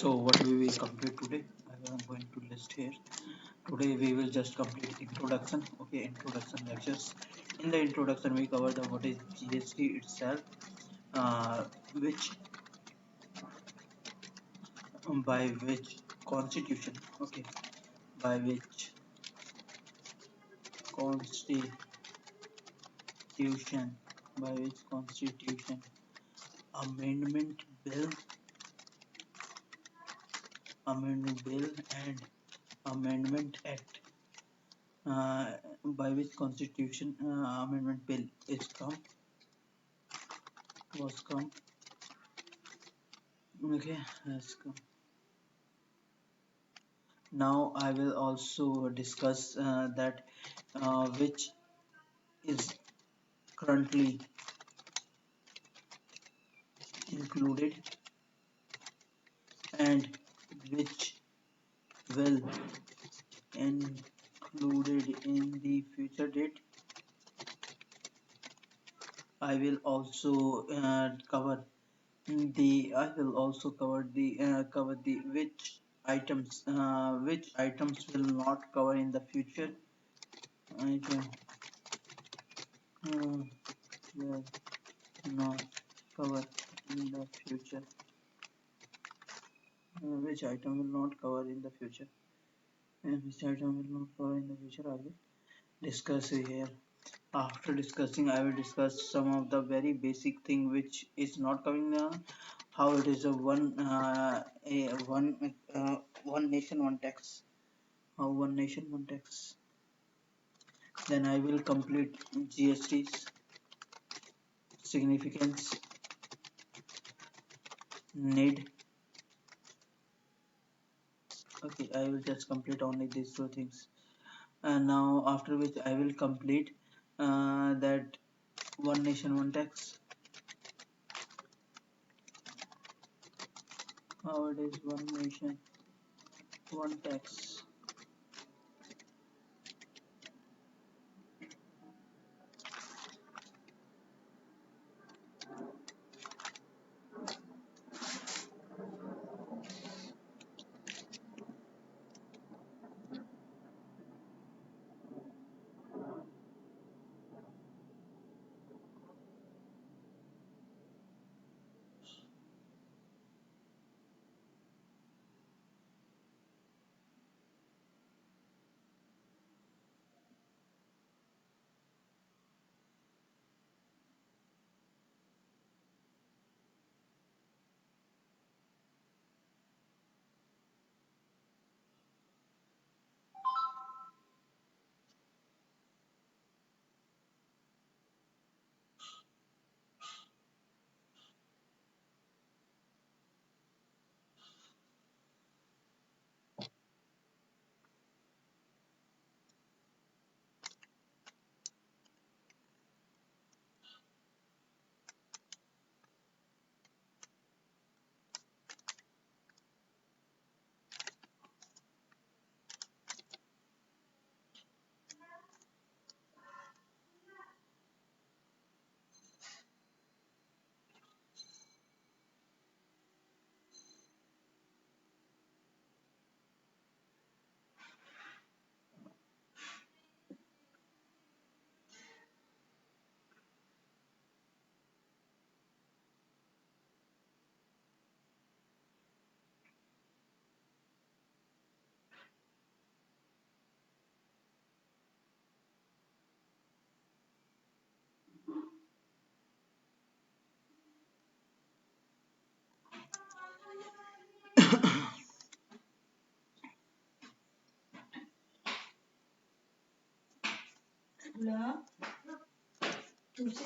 So what we will complete today? I am going to list here. Today we will just complete introduction. Okay, introduction lectures. In the introduction we cover the what is GST itself, which by which constitution. Okay, by which constitution, by which constitution amendment bill, amendment bill and amendment act. By which constitution amendment bill is come was come. Okay, let's go. Now I will also discuss that which is currently included and which will included in the future date. I will also cover the which items will not cover in the future. Item will not cover in the future. Which item will not cover in the future, and which item will not cover in the future I will discuss here. After discussing, I will discuss some of the very basic thing which is not coming down, how it is one nation one tax, how one nation one tax. Then I will complete GST's significance, need. Okay, I will just complete only these two things, and now after which I will complete that one nation one tax, how it is one nation one tax.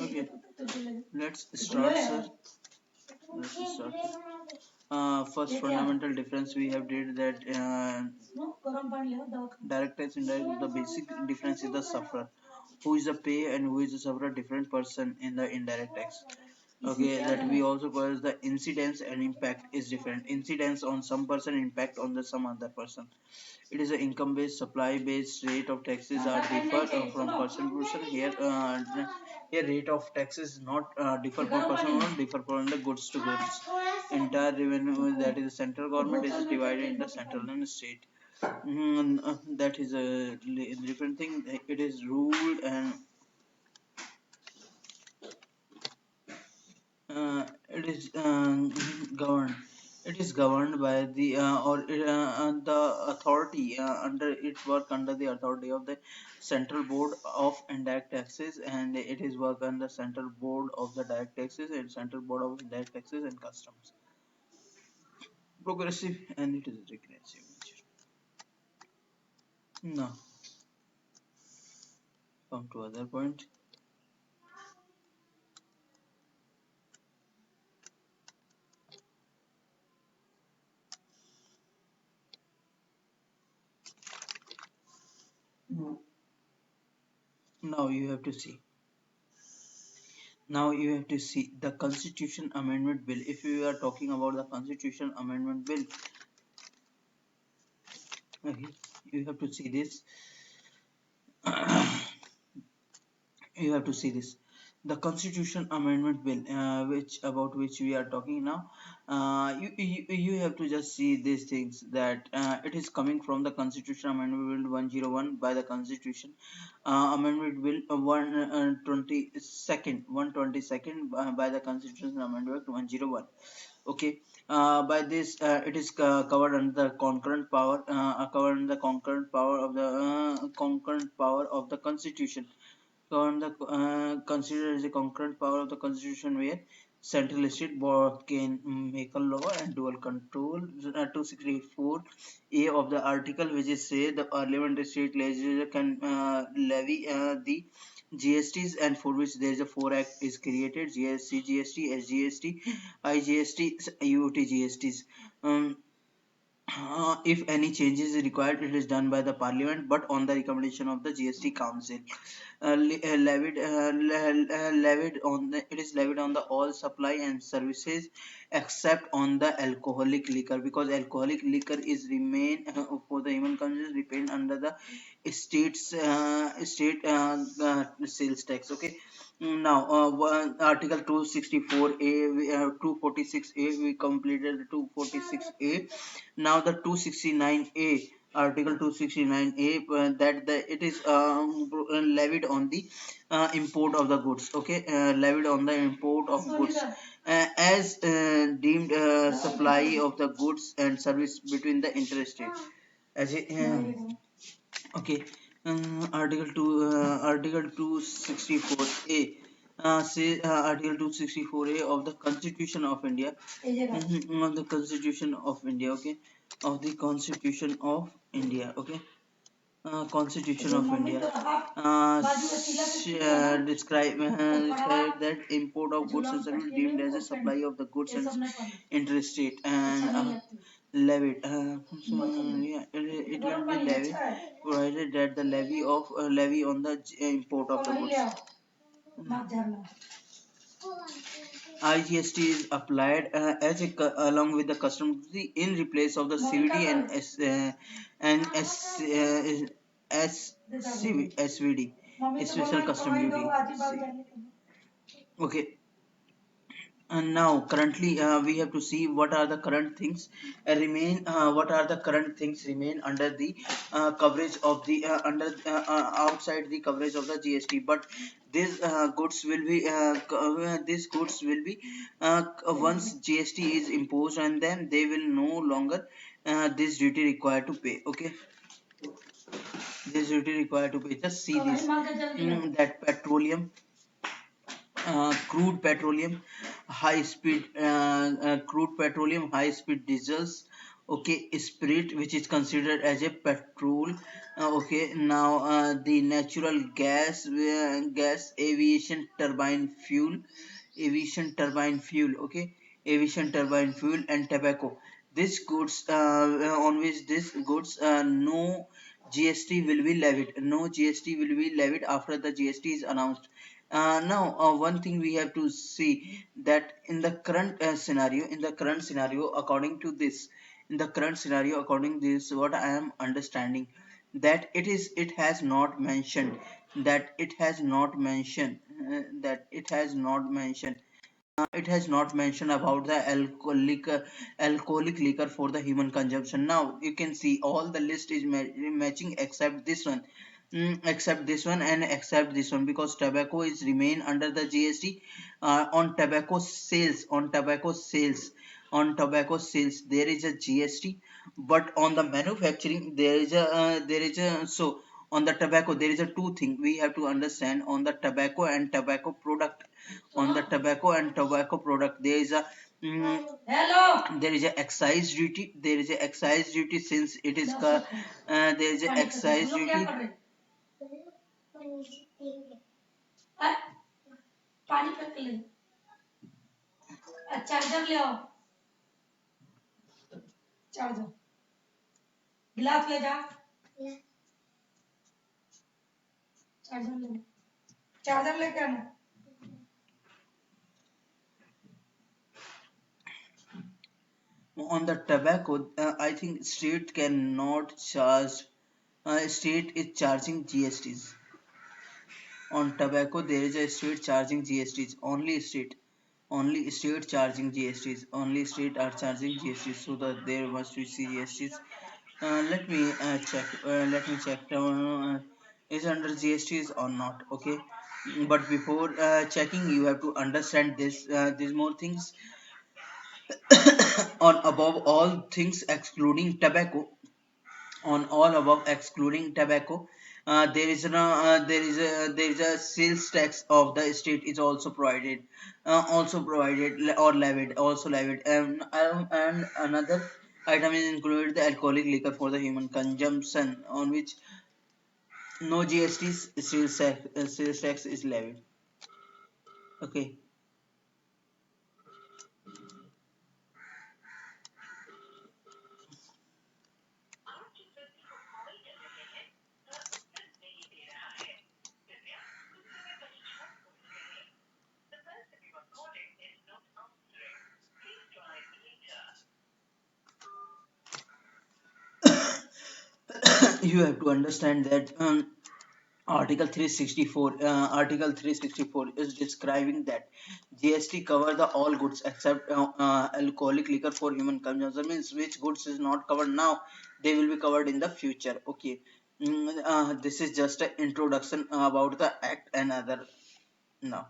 Okay, let's start, sir. Let's start. First fundamental difference we have did that direct tax, indirect. The basic difference is the sufferer. Who is the pay and who is the sufferer? Different person in the indirect tax. Okay, that we also call as the incidence and impact is different. Incidence on some person, impact on the some other person. It is an income based, supply based. Rate of taxes are differ from person to person. Here rate of taxes not differ from person to differ from the goods to goods. entire revenue, that is the central government, is divided into central and state. That is a different thing. It is ruled and it is governed. It is governed by the the authority under it work under the authority of the Central Board of Indirect Taxes, and it is work under Central Board of the Direct Taxes and Central Board of Indirect Taxes and Customs. Progressive and it is regressive. Now come to other point. Now you have to see. Now you have to see the Constitution Amendment Bill. If you are talking about the Constitution Amendment Bill, okay, you have to see this. You have to see this. The Constitution Amendment Bill, which about which we are talking now, you have to just see these things, that it is coming from the Constitution Amendment Bill 101 by the Constitution Amendment Bill 122nd by the Constitution Amendment 101. Okay, by this it is covered under the concurrent power, covered under the concurrent power of the concurrent power of the Constitution, govern the considered as a concurrent power of the Constitution, where central state board can make a law and dual control. 264A of the article, which is say the parliament state legislature can levy the GSTs, and for which there is a 4 act is created: GST, GST, SGST, IGST, UT GSTs. If any changes is required, it is done by the parliament, but on the recommendation of the GST Council. Levied on the, it is levied on the all supply and services except on the alcoholic liquor, because alcoholic liquor is remain for the human consumption remain under the state sales tax. Okay. Now article 264A, 246A, we completed 246A. Now the 269A, article 269A, that it is levied on the import of the goods. Okay, levied on the import of goods as deemed supply of the goods and service between the interstate as a, okay. Article 2, Article 264A, say Article 264A of the Constitution of India, of the Constitution of India, okay, of the Constitution of India, okay. Constitution of India describe that import of goods and services deemed as a supply of the goods and interstate and levied. Yeah, it will be levied provided that the levy on the import of the goods. IGST is applied as a along with the custom duty in replace of the CVT and SVD, special custom duty. Okay, and now currently we have to see what are the current things remain, what are the current things remain under the coverage of the under outside the coverage of the GST, but these goods will be these goods will be once GST is imposed on them, they will no longer this duty required to pay. Okay, this duty required to pay. Just see this, that petroleum, crude petroleum, high speed crude petroleum, high speed diesels, okay, spirit, which is considered as a petrol, okay. Now the natural gas, aviation turbine fuel, okay, aviation turbine fuel and tobacco. This goods on which this goods no GST will be levied. No GST will be levied after the GST is announced. Now, one thing we have to see, that in the current scenario, according to this, in the current scenario, according to this, what I am understanding, that it has not mentioned, that it has not mentioned it has not mentioned about the alcoholic liquor for the human consumption. Now you can see all the list is matching except this one. Except this one and except this one, because tobacco is remain under the GST. On tobacco sales, on tobacco sales there is a GST, but on the manufacturing there is a so on the tobacco there is a two thing we have to understand. On the tobacco and tobacco product, on the tobacco and tobacco product there is a there is a excise duty, there is a excise duty since it is there is a excise duty. Charger ले आओ, charger गिलास ले जा, charger ले, charger लेके आना. On the tobacco, I think state cannot charge. State is charging GSTs. On tobacco, there is a state charging GSTs. Only state charging GSTs. Only state are charging GSTs. So that there must be GSTs. Let me check. Let me check. Is under GSTs or not? Okay. But before checking, you have to understand this. These more things. On above all things excluding tobacco, on all above excluding tobacco, there is a sales tax of the state is also provided or levied, also levied. And another item is included the alcoholic liquor for the human consumption, on which no GST sales tax is levied. Okay. You have to understand that Article 364, Article 364 is describing that GST cover the all goods except alcoholic liquor for human consumption. Means which goods is not covered now, they will be covered in the future. Okay. This is just an introduction about the act and other. Now